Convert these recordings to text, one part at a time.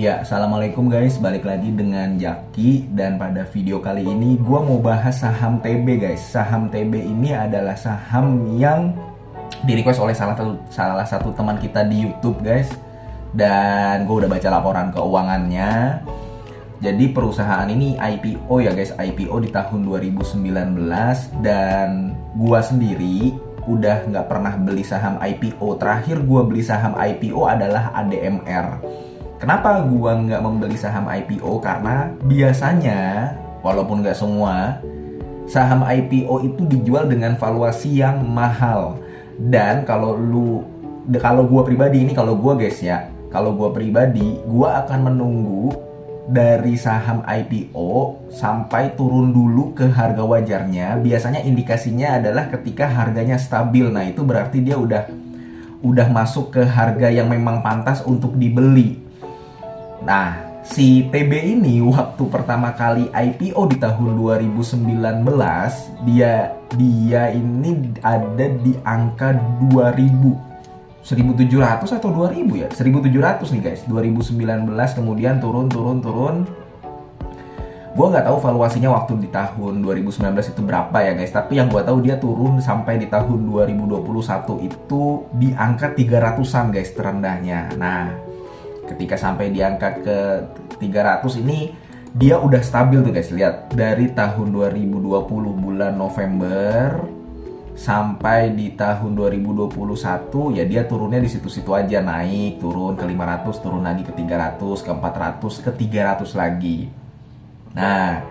Ya, assalamualaikum guys, balik lagi dengan Jaki. Dan pada video kali ini gue mau bahas saham TB guys. Saham TB ini adalah saham yang di request oleh salah satu teman kita di YouTube guys. Dan gue udah baca laporan keuangannya. Jadi perusahaan ini IPO ya guys, IPO di tahun 2019. Dan gue sendiri udah nggak pernah beli saham IPO. Terakhir gue beli saham IPO adalah ADMR. Kenapa gua nggak membeli saham IPO? Karena biasanya, walaupun nggak semua, saham IPO itu dijual dengan valuasi yang mahal. Dan kalau gua pribadi ini, kalau gua guys ya, kalau gua pribadi, gua akan menunggu dari saham IPO sampai turun dulu ke harga wajarnya. Biasanya indikasinya adalah ketika harganya stabil. Nah itu berarti dia udah masuk ke harga yang memang pantas untuk dibeli. Nah, si TB ini waktu pertama kali IPO di tahun 2019, dia ini ada di angka 1700 atau 2000 ya? 1700 nih guys, 2019 kemudian turun. Gua nggak tahu valuasinya waktu di tahun 2019 itu berapa ya guys, tapi yang gua tahu dia turun sampai di tahun 2021 itu di angka 300-an guys terendahnya. Nah, ketika sampai di angka ke 300 ini dia udah stabil tuh guys. Lihat dari tahun 2020 bulan November sampai di tahun 2021 ya dia turunnya di situ-situ aja, naik turun ke 500, turun lagi ke 300, ke 400, ke 300 lagi. Nah,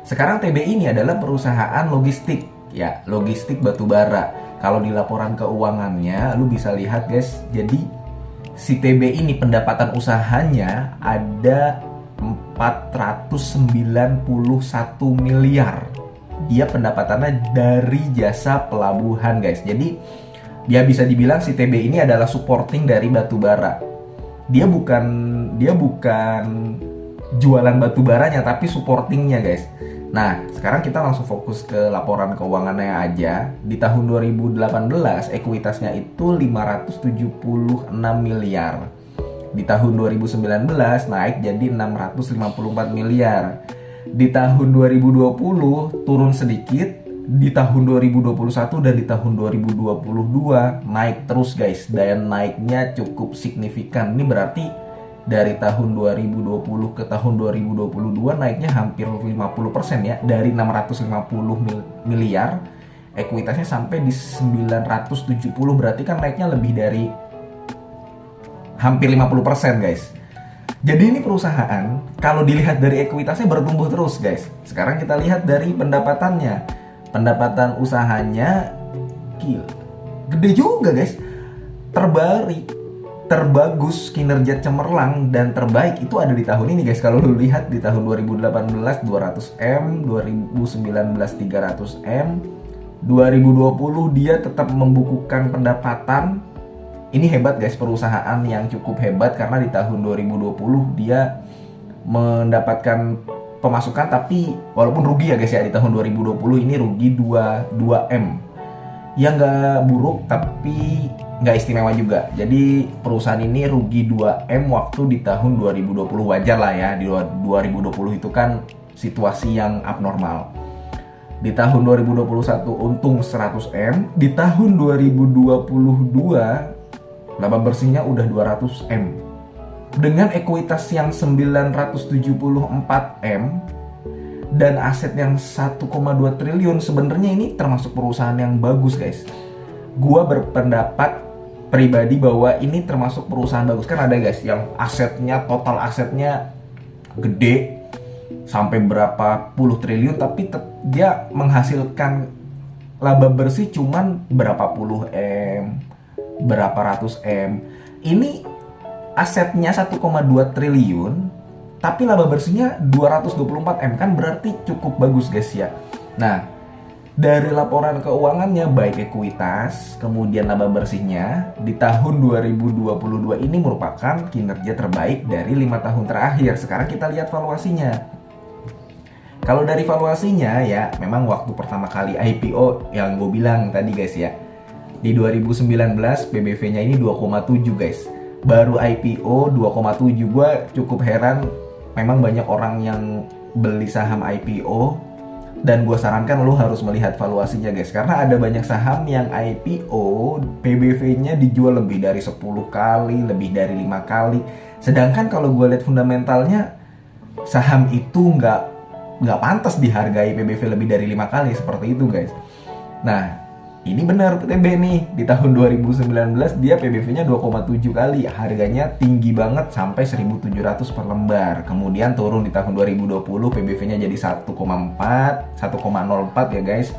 sekarang TB ini adalah perusahaan logistik ya, logistik batubara. Kalau di laporan keuangannya lu bisa lihat guys, jadi si TB ini pendapatan usahanya ada 491 miliar. Dia pendapatannya dari jasa pelabuhan guys. Jadi dia bisa dibilang si TB ini adalah supporting dari batubara. Dia bukan jualan batubaranya tapi supportingnya guys. Nah, sekarang kita langsung fokus ke laporan keuangannya aja. Di tahun 2018, ekuitasnya itu 576 miliar. Di tahun 2019 naik jadi 654 miliar. Di tahun 2020 turun sedikit. Di tahun 2021 dan di tahun 2022 naik terus guys. Dan naiknya cukup signifikan. Ini berarti dari tahun 2020 ke tahun 2022 naiknya hampir 50% ya. Dari 650 miliar ekuitasnya sampai di 970, berarti kan naiknya lebih dari hampir 50% guys. Jadi ini perusahaan kalau dilihat dari ekuitasnya bertumbuh terus guys. Sekarang kita lihat dari pendapatannya. Pendapatan usahanya gede juga guys. Terbagus, kinerja cemerlang dan terbaik itu ada di tahun ini guys. Kalau lu lihat di tahun 2018 200M, 2019 300M, 2020 dia tetap membukukan pendapatan. Ini hebat guys, perusahaan yang cukup hebat karena di tahun 2020 dia mendapatkan pemasukan tapi walaupun rugi ya guys ya, di tahun 2020 ini rugi 2M. Ya nggak buruk tapi nggak istimewa juga. Jadi perusahaan ini rugi 2M waktu di tahun 2020, wajar lah ya. Di 2020 itu kan situasi yang abnormal. Di tahun 2021 untung 100M. Di tahun 2022 laba bersihnya udah 200M. Dengan ekuitas yang 974M dan aset yang 1,2 triliun, sebenarnya ini termasuk perusahaan yang bagus guys. Gua berpendapat pribadi bahwa ini termasuk perusahaan bagus. Kan ada guys yang asetnya, total asetnya gede sampai berapa puluh triliun tapi dia menghasilkan laba bersih cuman berapa puluh M, berapa ratus M. Ini asetnya 1,2 triliun tapi laba bersihnya 224M, kan berarti cukup bagus guys ya. Nah, dari laporan keuangannya baik ekuitas, kemudian laba bersihnya di tahun 2022 ini merupakan kinerja terbaik dari 5 tahun terakhir. Sekarang kita lihat valuasinya. Kalau dari valuasinya ya, memang waktu pertama kali IPO yang gue bilang tadi guys ya, di 2019 PBV-nya ini 2,7 guys. baru IPO 2,7. Gue cukup heran, memang banyak orang yang beli saham IPO, dan gue sarankan lo harus melihat valuasinya guys, karena ada banyak saham yang IPO PBV-nya dijual lebih dari 10 kali, lebih dari 5 kali. Sedangkan kalau gue lihat fundamentalnya, saham itu nggak pantas dihargai PBV lebih dari 5 kali seperti itu guys. Nah, ini benar PTB nih, di tahun 2019 dia PBV-nya 2,7 kali, harganya tinggi banget sampai 1.700 per lembar. Kemudian turun di tahun 2020, PBV-nya jadi 1,04 ya guys.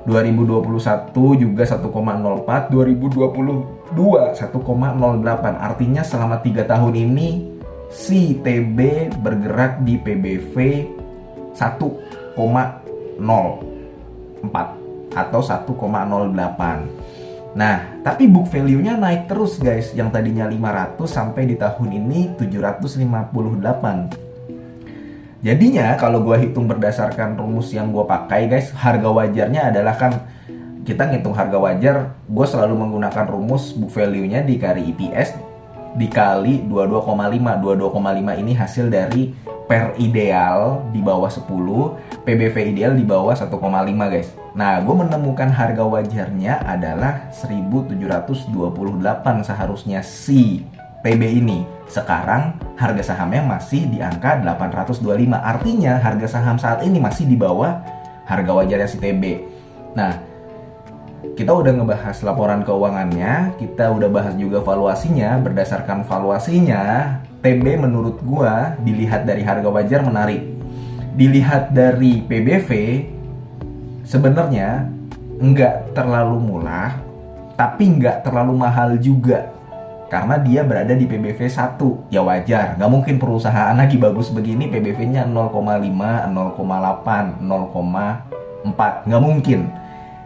2021 juga 1,04, 2022 1,08. Artinya selama 3 tahun ini si TB bergerak di PBV 1,04 atau 1,08. Nah, tapi book value-nya naik terus guys. Yang tadinya 500 sampai di tahun ini 758. Jadinya kalau gue hitung berdasarkan rumus yang gue pakai guys, harga wajarnya adalah, kan kita ngitung harga wajar, gue selalu menggunakan rumus book value-nya dikali EPS dikali 22,5. 22,5 ini hasil dari per ideal di bawah 10, PBV ideal di bawah 1,5 guys. Nah, gue menemukan harga wajarnya adalah 1.728 seharusnya si TB ini. Sekarang harga sahamnya masih di angka 825. Artinya harga saham saat ini masih di bawah harga wajarnya si TB. Nah, kita udah ngebahas laporan keuangannya, kita udah bahas juga valuasinya. Berdasarkan valuasinya, TB menurut gua dilihat dari harga wajar menarik. Dilihat dari PBV, sebenarnya nggak terlalu murah, tapi nggak terlalu mahal juga. Karena dia berada di PBV 1, ya wajar. Nggak mungkin perusahaan lagi bagus begini PBV-nya 0,5, 0,8, 0,4. Nggak mungkin.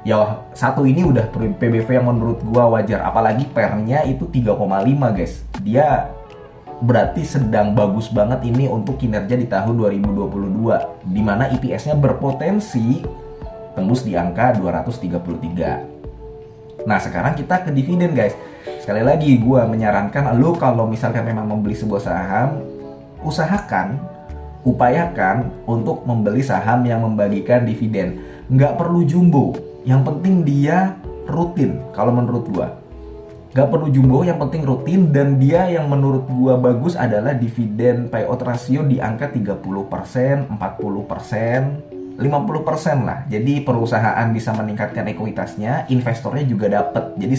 Ya, 1 ini udah PBV yang menurut gua wajar. Apalagi pernya itu 3,5 guys. Dia berarti sedang bagus banget ini untuk kinerja di tahun 2022, dimana EPS-nya berpotensi tembus di angka 233. Nah, sekarang kita ke dividen guys. Sekali lagi gue menyarankan lo kalau misalkan memang membeli sebuah saham, upayakan untuk membeli saham yang membagikan dividen. Nggak perlu jumbo, yang penting dia rutin kalau menurut gue. Gak perlu jumbo, yang penting rutin. Dan dia yang menurut gua bagus adalah dividen payout ratio di angka 30%, 40%, 50% lah. Jadi perusahaan bisa meningkatkan ekuitasnya, investornya juga dapat. Jadi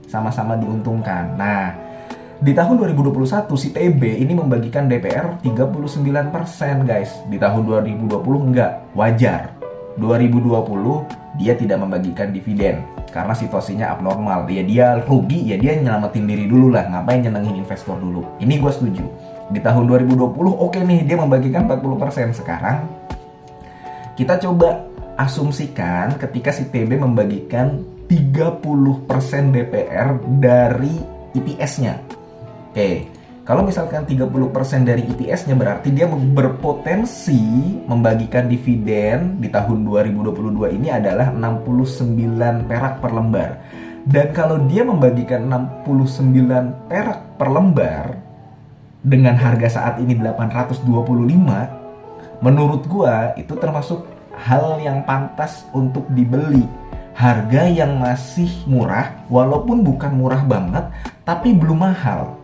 sama-sama diuntungkan. Nah, di tahun 2021 si TB ini membagikan DPR 39% guys. Di tahun 2020 enggak, wajar. 2020 dia tidak membagikan dividen karena situasinya abnormal. Ya dia rugi, ya dia nyelamatin diri dulu lah. Ngapain nyenengin investor dulu. Ini gue setuju. Di tahun 2020 oke nih, dia membagikan 40%. Sekarang kita coba asumsikan ketika si TB membagikan 30% DPR dari EPS-nya. Oke, kalau misalkan 30% dari EPS-nya berarti dia berpotensi membagikan dividen di tahun 2022 ini adalah 69 perak per lembar. Dan kalau dia membagikan 69 perak per lembar dengan harga saat ini 825, menurut gua itu termasuk hal yang pantas untuk dibeli. Harga yang masih murah, walaupun bukan murah banget, tapi belum mahal.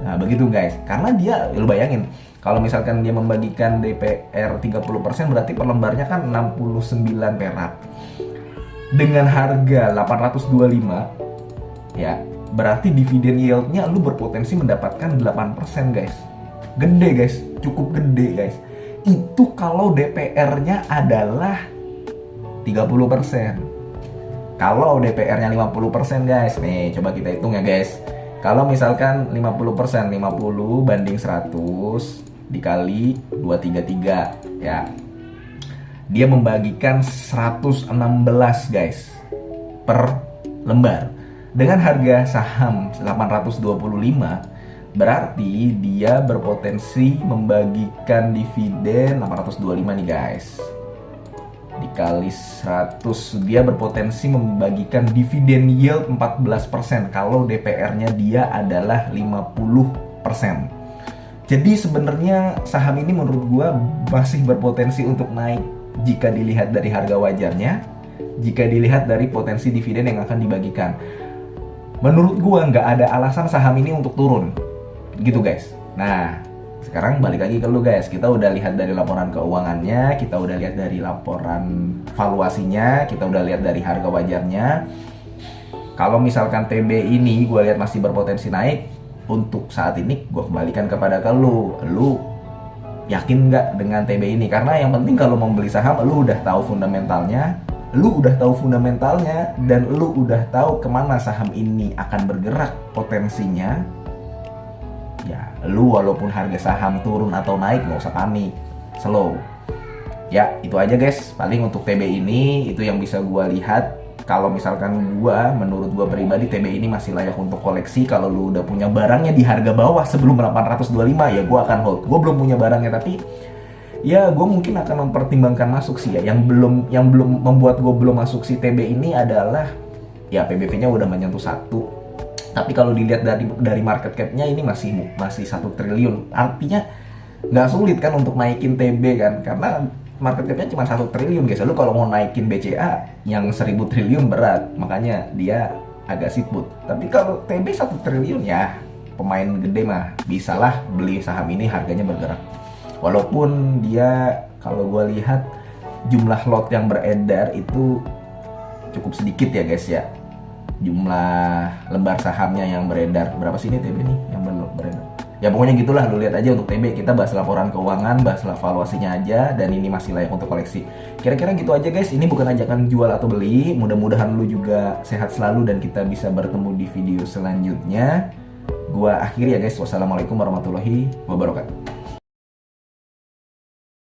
Nah begitu guys, karena dia, lu bayangin kalau misalkan dia membagikan DPR 30% berarti per lembarnya kan 69 perak. Dengan harga 825 ya, berarti dividen yieldnya lu berpotensi mendapatkan 8% guys. Gede guys, cukup gede guys. Itu kalau DPR-nya adalah 30%. Kalau DPR-nya 50% guys, nih coba kita hitung ya guys. Kalau misalkan 50%, 50 banding 100 dikali 233 ya. Dia membagikan 116 guys per lembar. Dengan harga saham 825 berarti dia berpotensi membagikan dividen 825 nih guys. dikali 100, dia berpotensi membagikan dividen yield 14% kalau DPR-nya dia adalah 50%. Jadi sebenarnya saham ini menurut gua masih berpotensi untuk naik jika dilihat dari harga wajarnya, jika dilihat dari potensi dividen yang akan dibagikan. Menurut gua nggak ada alasan saham ini untuk turun, gitu guys. Nah, sekarang balik lagi ke lu guys. Kita udah lihat dari laporan keuangannya, kita udah lihat dari laporan valuasinya, kita udah lihat dari harga wajarnya. Kalau misalkan TB ini gue lihat masih berpotensi naik, untuk saat ini gue kembalikan kepada lu. Lu yakin nggak dengan TB ini? Karena yang penting kalau mau beli saham, lu udah tahu fundamentalnya, dan lu udah tahu kemana saham ini akan bergerak potensinya. Ya, lu walaupun harga saham turun atau naik nggak usah panik, slow. Ya, itu aja guys. Paling untuk TB ini itu yang bisa gua lihat. Kalau misalkan menurut gua pribadi TB ini masih layak untuk koleksi. Kalau lu udah punya barangnya di harga bawah sebelum 825 ya gua akan hold. Gua belum punya barangnya, tapi ya gue mungkin akan mempertimbangkan masuk sih ya. Yang belum membuat gue belum masuk si TB ini adalah ya PBV-nya udah menyentuh 1. Tapi kalau dilihat dari market cap-nya ini masih 1 triliun. Artinya nggak sulit kan untuk naikin TB kan, karena market cap-nya cuma 1 triliun guys. Lalu kalau mau naikin BCA yang 1000 triliun berat, makanya dia agak siput. Tapi kalau TB 1 triliun ya pemain gede mah bisalah beli saham ini, harganya bergerak. Walaupun dia kalau gue lihat jumlah lot yang beredar itu cukup sedikit ya guys ya. Jumlah lembar sahamnya yang beredar berapa sih ini TB nih yang beredar? Ya pokoknya gitulah, lu lihat aja untuk TB. Kita bahas laporan keuangan, bahas valuasinya aja, dan ini masih layak untuk koleksi. Kira-kira gitu aja guys. Ini bukan ajakan jual atau beli. Mudah-mudahan lu juga sehat selalu dan kita bisa bertemu di video selanjutnya. Gua akhiri ya guys. Wassalamualaikum warahmatullahi wabarakatuh.